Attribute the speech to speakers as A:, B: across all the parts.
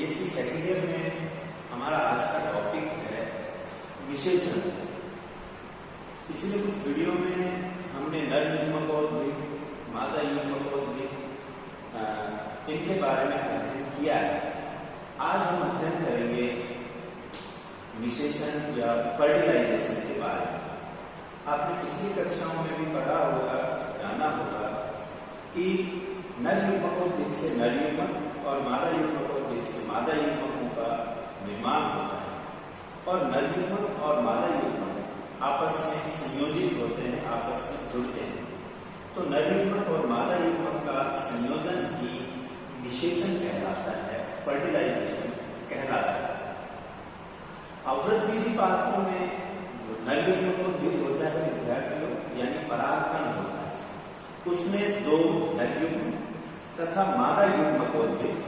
A: BSc second year में हमारा आज का टॉपिक है विशेषण। पिछले कुछ वीडियो में हमने नर युग्मकोद्भिद, मादा युग्मकोद्भिद इनके बारे में अध्ययन किया है। आज हम अध्ययन करेंगे विशेषण या फर्टिलाइजेशन के बारे में। आपने पिछली कक्षाओं में भी पढ़ा होगा, जाना होगा कि नर युग्मकोद्भिद से नर युग्मक और मादा युग्मकोद्भिद से मादा युग्मकों का निर्माण होता है और नर युग्मक और मादा युग्मक आपस में संयोजित होते हैं, आपस में जुड़ते हैं। तो नर युग्मक और मादा युग्मक का संयोजन ही निषेचन कहलाता है, फर्टिलाइजेशन कहलाता है। अवृतबीजी पादपों में जो नर युग्मकोद्भिद होता है विद्यार्थियों, यानी परागकण होता है, उसमें दो नर युग्म तथा मादा युग्मकोद्भिद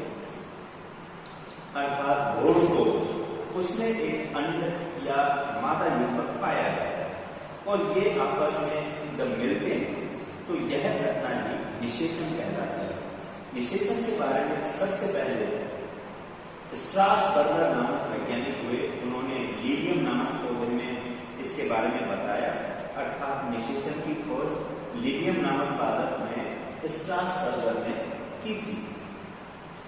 A: अर्थात भ्रूणकोश, उसमें एक अंड या मादा युग्मक पाया जाता है और ये आपस में जब मिलते हैं तो यह घटना ही निषेचन कहलाती है। निषेचन के बारे में सबसे पहले स्ट्रासबर्गर नामक वैज्ञानिक हुए, उन्होंने लीलियम नामक पौधे में इसके बारे में बताया, अर्थात निषेचन की खोज लीलियम नामक पादप में स्ट्रासबर्गर ने की थी।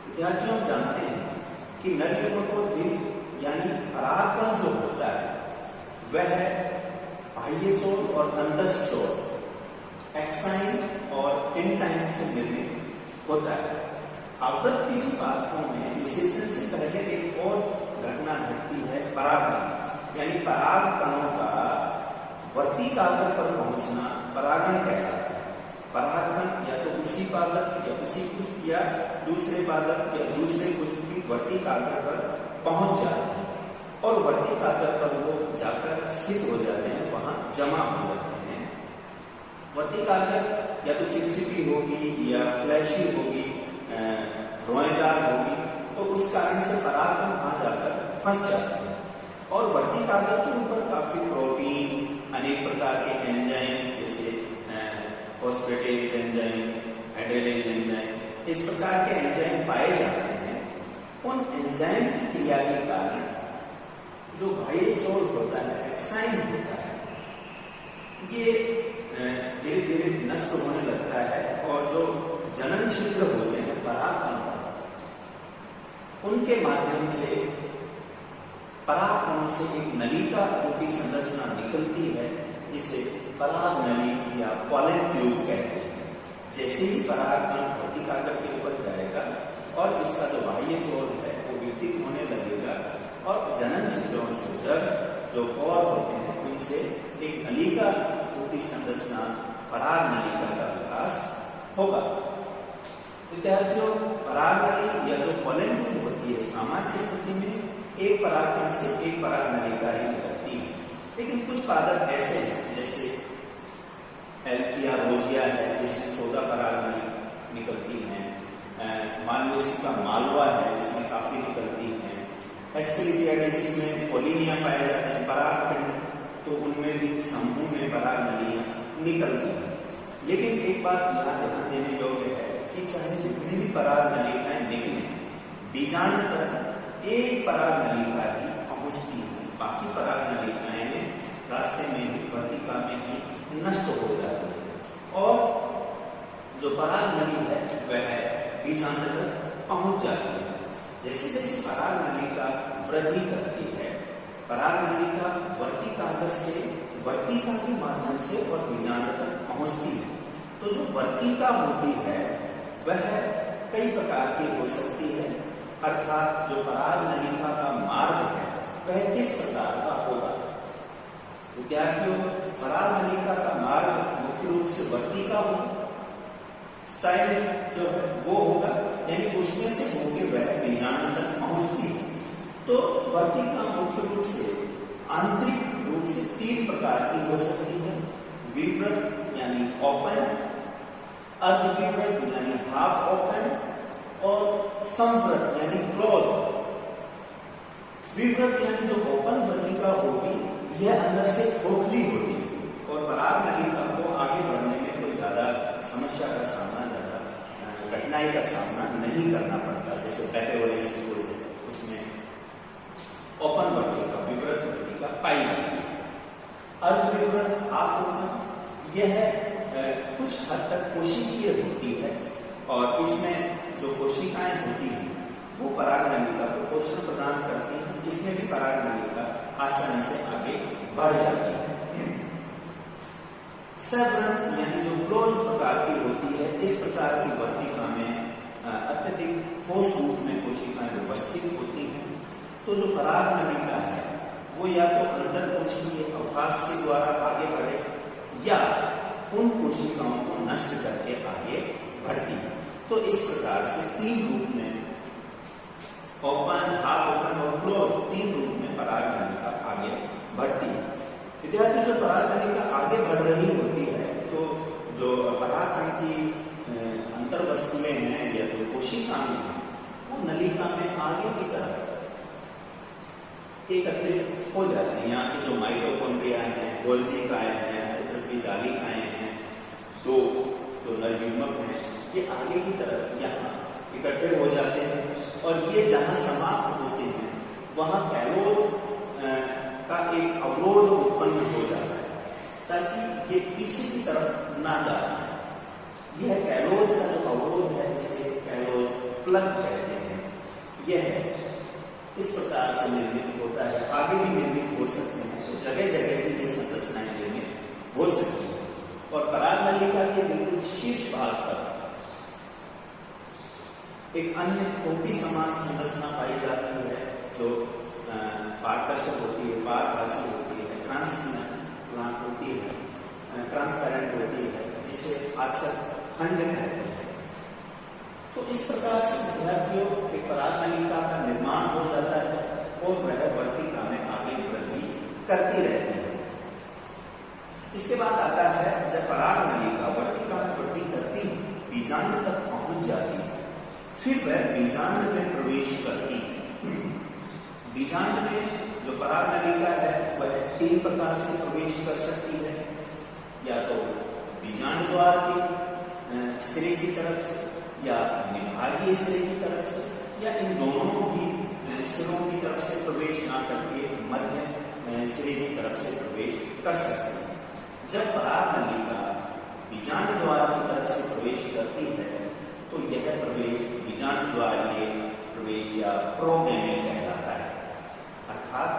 A: विद्यार्थियों जानते हैं कि नर युग्मकोद्भिद यानी परागकण जो होता है वह बाह्य छोर और अंतस्थ छोर एक्साइन और इंटाइन से निर्मित होता है। अवृतबीजी पादपों में निषेचन से पहले एक और घटना घटती है, परागण, यानी परागकणों का वर्तिकाग्र पर पहुंचना परागण कहलाता है। परागकण या तो उसी पादप या उसी पुष्प या दूसरे पादप या दूसरे पुष्प की वर्तिकाग्र पर पहुंच जाते हैं और वर्तिकाग्र पर वो जाकर स्थित हो जाते हैं, वहां जमा हो जाते हैं। वर्तिकाग्र या तो चिपचिपी होगी या फ्लैशी होगी, रोएदार होगी, तो उस कारण से परागकण वहां जाकर फंस जाते हैं और वर्तिकाग्र के ऊपर काफी प्रोटीन, अनेक प्रकार के एंजाइम जैसे फॉस्फेटेज एंजाइम, हाइड्रेलेज एंजाइम, इस प्रकार के एंजाइम पाए जाते हैं। उन एंजाइम की क्रिया के कारण जो बाह्य छोर होता है, एक्साइन होता है, ये धीरे धीरे नष्ट होने लगता है और जो जनन छिद्र होते हैं परागकण, उनके माध्यम से परागकणों से एक नलिका रूपी संरचना निकलती है जिसे पराग नली या पॉलन ट्यूब कहते हैं। जैसे ही परागकण वर्तिकाग्र के ऊपर जाएगा और इसका जो बाह्य छोर है वो विकसित होने लगेगा और जनन छिद्रों से जब जो पौध होते हैं उनसे एक नलिका रूपी संरचना पराग नलिका का विकास होगा। विद्यार्थियों, पराग नली या जो पॉलन ट्यूब होती है सामान्य स्थिति में एक परागकण से एक पराग नलिका ही निकलती है, लेकिन कुछ पादप ऐसे हैं जैसे एल्फिया रोजिया है जिसमें 14 पराग नली निकलती हैं, मालवेसी का मालवा है जिसमें काफी निकलती हैं, एस्केलेपियाडेसी में पोलिनिया पाए जाते हैं परागपिंड, तो उनमें भी समूह में पराग नलियां निकलती हैं। लेकिन एक बात यहाँ ध्यान देने योग्य है कि चाहे जितनी भी पराग नलिकाएं निकले, बीजांड तक एक पराग नलिका ही पहुंचती है, बाकी पराग नलिकाएं रास्ते में ही, वर्तिका में ही नष्ट हो जाती है और जो पराग नली है वह बीजांड तक पहुंच जाती है। जैसे जैसे पराग नलिका वृद्धि करती है, पराग नलिका वर्तिकाग्र से वर्तिका के माध्यम से और बीजांड तक पहुंचती है। तो जो वर्तिका होती है वह कई प्रकार की हो सकती है, अर्थात जो पराग नलिका का मार्ग है वह किस प्रकार का होगा। विद्यार्थियों, पराग नलिका का मार्ग मुख्य रूप से वर्तिका होगा, स्टाइल जो है वो होगा, यानी उसमें से होकर वह बीजांड तक पहुंचती है। तो वर्तिका मुख्य रूप से आंतरिक रूप से 3 प्रकार की हो सकती है, विवृत यानी ओपन, अर्धविवृत यानी हाफ ओपन और संवृत यानी क्लोज। विवृत यानी जो ओपन वर्तिका होगी यह अंदर से खोखली होती है और पराग नलिका को आगे बढ़ने में कोई ज्यादा समस्या का सामना, ज्यादा कठिनाई का सामना नहीं करना पड़ता, जैसे बैटेवरेस की कोई इसमें भी पराग नलिका आसानी से आगे बढ़ जाती है। सव्रत यानी जो क्लोज प्रकार की होती है, इस प्रकार की वर्तिका में अत्यधिक ठोस रूप में कोशिकाएं व्यवस्थित होती हैं। तो जो पराग नलिका है वो या तो अंतर कोशिकीय अवकाश के द्वारा आगे बढ़े या उन कोशिकाओं को नष्ट करके आगे बढ़ती है। तो इस प्रकार से 3 रूप में, ओपन, हाफ ओपन और क्लोज, 3 रूप में पराग नलिका आगे बढ़ती है। विद्यार्थी, जो पराग नलिका आगे बढ़ रही होती है तो जो परागकण की अंतर वस्तुएं हैं या जो कोशिकाएं हैं वो नलिका में आगे की तरफ एकत्रित हो जाते हैं। यहाँ के जो माइटोकॉन्ड्रिया हैं, गोल्जिकाएं हैं, की जालिकाएं हैं, 2 जो नरयुग्मक हैं, ये आगे की तरफ यहाँ इकट्ठे हो जाते हैं और ये जहाँ समाप्त होते हैं वहाँ कैलोज का एक अवरोध उत्पन्न हो जाता है ताकि ये पीछे की तरफ ना जा पाए। यह कैलोज का जो अवरोध है इसे कैलोज प्लग कहते हैं। यह इस प्रकार से निर्मित होता है, आगे भी निर्मित हो सकते हैं। तो जगह जगह की ये संरचनाएं निर्मित हो सकती है। और पराग नलिका के बिल्कुल शीर्ष भाग पर एक अन्य टोपी समान संरचना पाई जाती है जो पारदर्शक होती है, पारभासी होती है, ट्रांसपेरेंट होती है, ट्रांसपेरेंट होती है, जिसे आच्छादित खंड कहते हैं। तो इस प्रकार से विद्यार्थियों एक पराग नलिका का निर्माण हो जाता है और वह वर्तिका में आगे वृद्धि करती रहती है। इसके बाद आता है जब पराग नलिका वर्तिका में वृद्धि करती बीजांड तक पहुंच जाती है, फिर वह बीजांड में प्रवेश करती है। बीजांड में जो पराग नलिका है वह 3 प्रकार से प्रवेश कर सकती है, या तो बीजांड द्वार के सिरे की तरफ से या निभागीय सिरे की तरफ से, या इन दोनों भी सिरों की तरफ से प्रवेश ना करके मध्य सिरे की तरफ से प्रवेश कर सकते हैं। जब पराग नलिका बीजांड द्वार की तरफ से प्रवेश करती है तो यह प्रवेश बीजांड द्वारीय प्रवेश या प्रोगैमी कहलाता है। अर्थात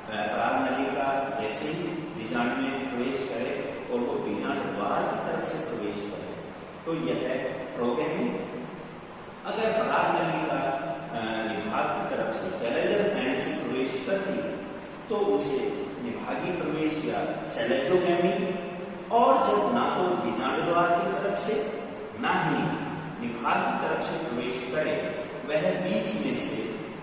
A: पराग नलिका जैसे ही बीजांड में प्रवेश करे और वो बीजांड द्वार की तरफ से प्रवेश करे तो यह प्रोगैमी। अगर पराग नलिका निभाग की तरफ से चैलेंजर ग्लैंड से प्रवेश करती है तो उसे निभागीय प्रवेश या चैलेंजोगैमी। और जब ना तो बीजांड द्वार की तरफ से ना ही निभाग की तरफ से प्रवेश करे, वह बीच में से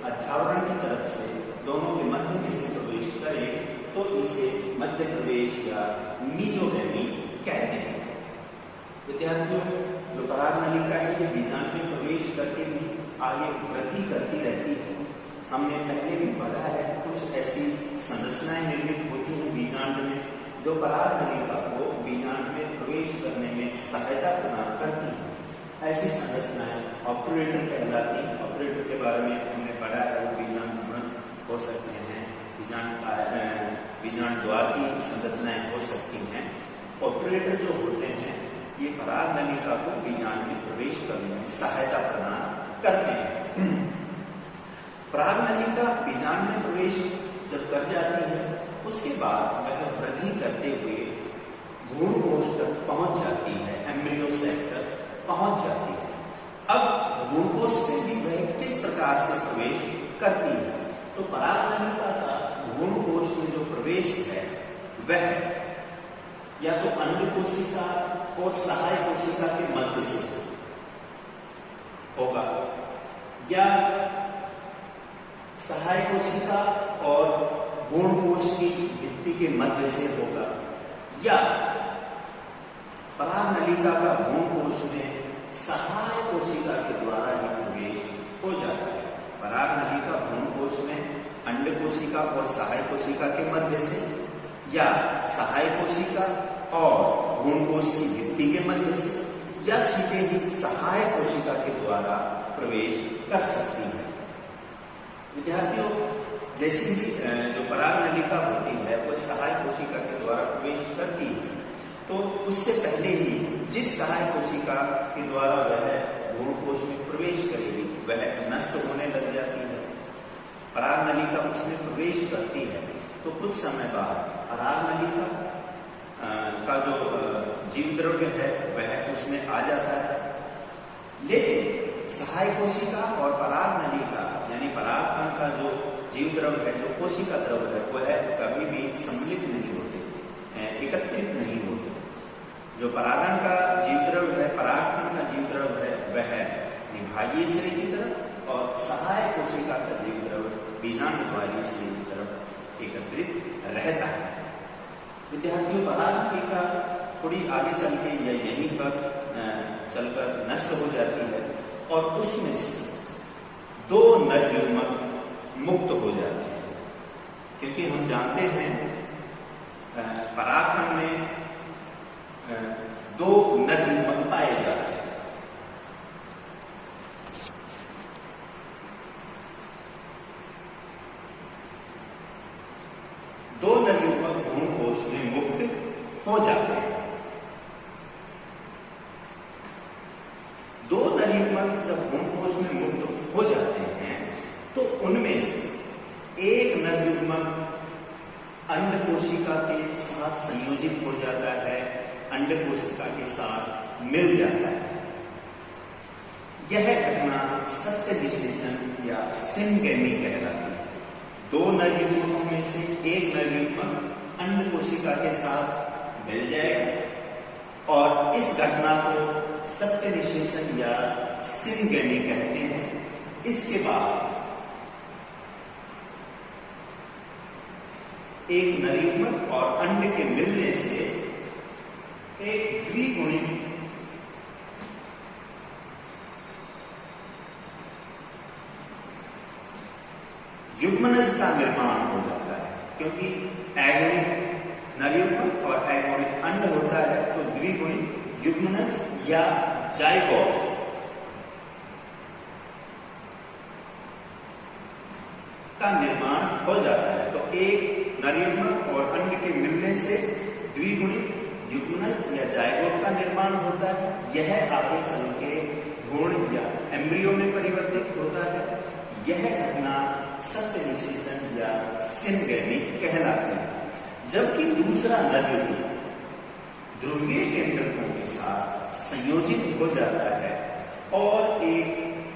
A: अध्यावरण की तरफ से दोनों के मध्य में से प्रवेश करे तो इसे मध्य प्रवेश या मीजोगैमी कहते हैं। विद्यार्थियों, जो पराग नलिका है ये बीजांड में प्रवेश करके भी आगे वृद्धि करती रहती है। हमने पहले भी पढ़ा है कुछ ऐसी संरचनाएं निर्मित होती हैं बीजांड में जो पराग नलिका को बीजांड में प्रवेश करने में सहायता प्रदान करती है। ऐसी संरचनाएं ऑपरेटर कहलाती हैं। ऑपरेटर के बारे में हमने पढ़ा है, वो बीजांड हो सकते हैं, बीजांड द्वार की संरचनाएं हो सकती हैं। ऑपरेटर जो होते हैं ये पराग नलिका को बीजांड में प्रवेश करने में सहायता प्रदान करते हैं। पराग नलिका बीजांड में प्रवेश जब कर जाती है उसके बाद वह वृद्धि करते हुए भ्रूण कोश तक पहुंच जाती है, एम्ब्रियो सेक तक पहुंच जाती है। अब भ्रूण कोश में भी वह किस प्रकार से प्रवेश करती है? तो पराग नलिका का भ्रूण कोश में जो प्रवेश है वह या तो अंड कोशिका और सहाय कोशिका के मध्य से होगा, या सहाय कोशिका और भ्रूण कोश की भित्ति के मध्य से होगा, या पराग नलिका का भ्रूण कोश में सहाय कोशिका के द्वारा ही प्रवेश हो जाता है। पराग नलिका भ्रूण कोश में अंड कोशिका और सहाय कोशिका के मध्य से, या सहाय कोशिका और भ्रूण कोश की भित्ति के मध्य से, या सीधे ही सहाय कोशिका के द्वारा प्रवेश कर सकती है। विद्यार्थियों, जैसे ही जो पराग नलिका होती है वह सहाय कोशिका के द्वारा प्रवेश करती है तो उससे पहले ही जिस सहाय कोशिका के द्वारा वह भ्रूण कोश में प्रवेश करेगी वह नष्ट होने लग जाती है। पराग नलिका उसमें प्रवेश करती है तो कुछ समय बाद पराग नलिका का जो जीव द्रव्य है वह उसमें आ जाता है, लेकिन सहाय कोशिका और पराग नलिका यानी परागकण का जो जीव द्रव्य है, जो कोशिका द्रव्य है, वह कभी भी सम्मिलित नहीं होते, एकत्रित नहीं होते। जो परागण का जीव द्रव्य है, परागकण का जीव द्रव्य है, वह विभागीय सिरे की तरफ और सहाय कोशिका का जीव द्रव्य बीजांडद्वारीय सिरे की तरफ एकत्रित रहता है। विद्यार्थियों, पराग नलिका थोड़ी आगे चल के या यहीं पर चलकर नष्ट हो जाती है और उसमें से 2 नर युग्मक मुक्त हो जाते हैं, क्योंकि हम जानते हैं परागकण में 2 नर युग्मक पाए जाते हैं। दो नर युग्मक भ्रूणकोश में मुक्त हो जाते हैं। 2 नर युग्मक जब भ्रूणकोश में मुक्त हो जाते हैं तो उनमें से एक नर युग्मक अंड कोशिका के साथ संयोजित हो जाता है, अंड कोशिका के साथ मिल जाता है। यह घटना सत्य निषेचन या सिनगेमी कहलाती है। 2 नर युग्मकों में से एक नर युग्मक अंड कोशिका के साथ मिल जाएगा और इस घटना को सत्य निषेचन या सिनगेमी कहते हैं। इसके बाद एक नर युग्मक और अंड के मिलने से एक द्विगुणित युग्मनज का निर्माण हो जाता है, क्योंकि अगुणित नर युग्मक और अगुणित अंड होता है तो द्विगुणित युग्मनज या जाइगोट का निर्माण हो जाता है। तो एक नर युग्मक और अंड के मिलने से द्विगुणित युग्मनज या जाइगोट का निर्माण होता है। यह आगे चल के भ्रूण या एम्ब्रियो में परिवर्तित होता है। यह घटना सत्य निषेचन या सिनगेमी कहलाती है। जबकि दूसरा नर युग्मक ध्रुवीय केंद्रकों के साथ संयोजित हो जाता है और एक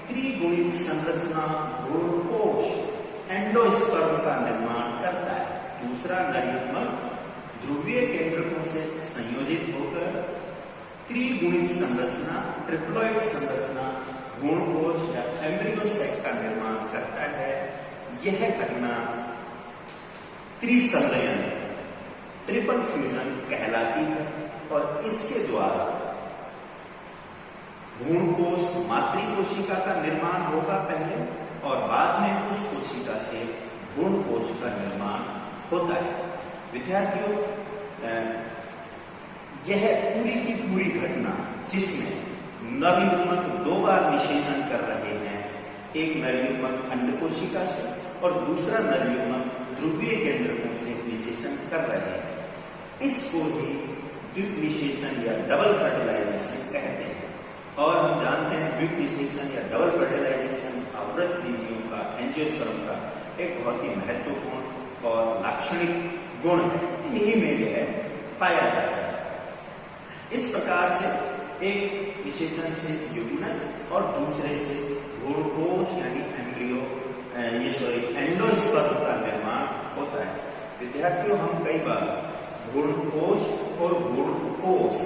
A: त्रिगुणित संरचना भ्रूणकोश एंडोस्पर्म का निर्माण करता है। दूसरा नर युग्मक ध्रुवीय केंद्रकों से संयोजित होकर त्रिगुणित संरचना, ट्रिप्लॉइड संरचना भ्रूणकोश या एम्ब्रियोसैक का निर्माण करता है। यह घटना त्रिसंलयन, ट्रिपल फ्यूजन कहलाती है और इसके द्वारा भ्रूणकोश मातृ कोशिका का निर्माण होगा पहले और बाद में उस कोशिका से भ्रूणकोश का निर्माण होता है। विद्यार्थियों, यह पूरी की पूरी घटना जिसमें नर युग्मक 2 बार निषेचन कर रहे हैं, एक नर युग्मक अंड कोशिका से और दूसरा नर युग्मक ध्रुवीय केंद्रकों से निषेचन कर रहे हैं, इसको ही द्विक निषेचन या डबल फर्टिलाइजेशन कहते हैं। और हम जानते हैं द्विक निषेचन या डबल फर्टिलाइजेशन अवृत बीजियों का, एंजियोस्पर्म का एक बहुत ही महत्वपूर्ण और लाक्षणिक गुण है। इन्हीं में यह पाया जाता है। इस प्रकार से एक निषेचन से युग्मनज और दूसरे से भ्रूणकोश यानी एम्ब्रियो एंडोस्पर्म का निर्माण होता है। विद्यार्थियों, हम कई बार भ्रूणकोश और भ्रूणकोश,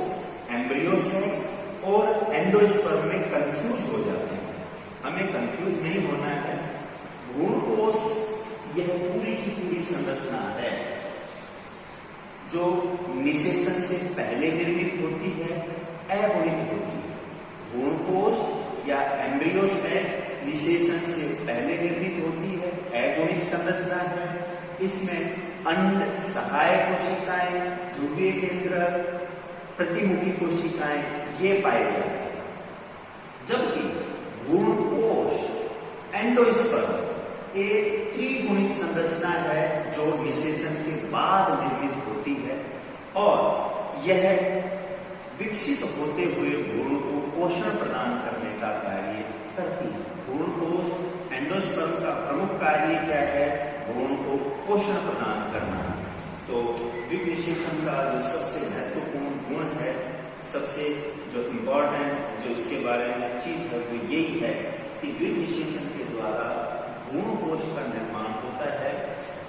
A: एम्ब्रियोसैक और एंडोस्पर्म में कंफ्यूज हो जाते हैं। हमें कंफ्यूज नहीं होना है। भ्रूणकोश यह पूरी की पूरी संरचना है जो निषेचन से पहले निर्मित होती है, अगुणित होती है। भ्रूणकोश या एम्ब्रियोसैक निषेचन से पहले निर्मित होती है, अगुणित संरचना है। इसमें अंड, सहाय कोशिकाएं, ध्रुवीय केंद्र, प्रतिमुखी कोशिकाएं ये पाए जाते हैं। जबकि भ्रूणकोश एंडोस्पर्म एक त्रिगुणित संरचना है जो निषेचन के बाद निर्मित होती है और यह विकसित होते हुए भ्रूण को पोषण प्रदान करने का कार्य करती है। भ्रूणकोश एंडोस्पर्म का प्रमुख कार्य क्या है? भ्रूण को पोषण प्रदान करना। तो द्विनिषेचन का जो सबसे महत्वपूर्ण गुण है, सबसे जो इम्पोर्टेंट जो इसके बारे में चीज है वो यही है कि द्विनिषेचन के द्वारा भ्रूण कोश का निर्माण होता है,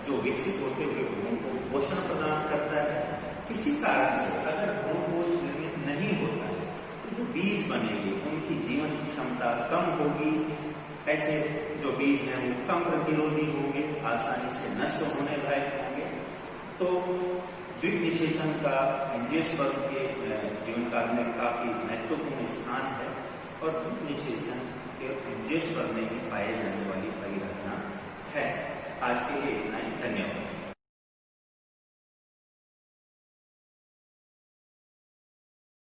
A: जो विकसित होते हुए भ्रूण को पोषण प्रदान करता है। किसी कारण से अगर भ्रूण कोश निर्मित नहीं होता है तो जो बीज बनेंगे उनकी जीवन क्षमता कम होगी। ऐसे जो बीज हैं वो कम प्रतिरोधी होंगे, आसानी से नष्ट होने लायक होंगे। तो द्विनिषेचन का एंजियोस्पर्म के जीवन काल में काफी महत्वपूर्ण स्थान है और द्विनिषेचन के एंजियोस्पर्म में ही पाए जाने वाली परिघटना है। आज के लिए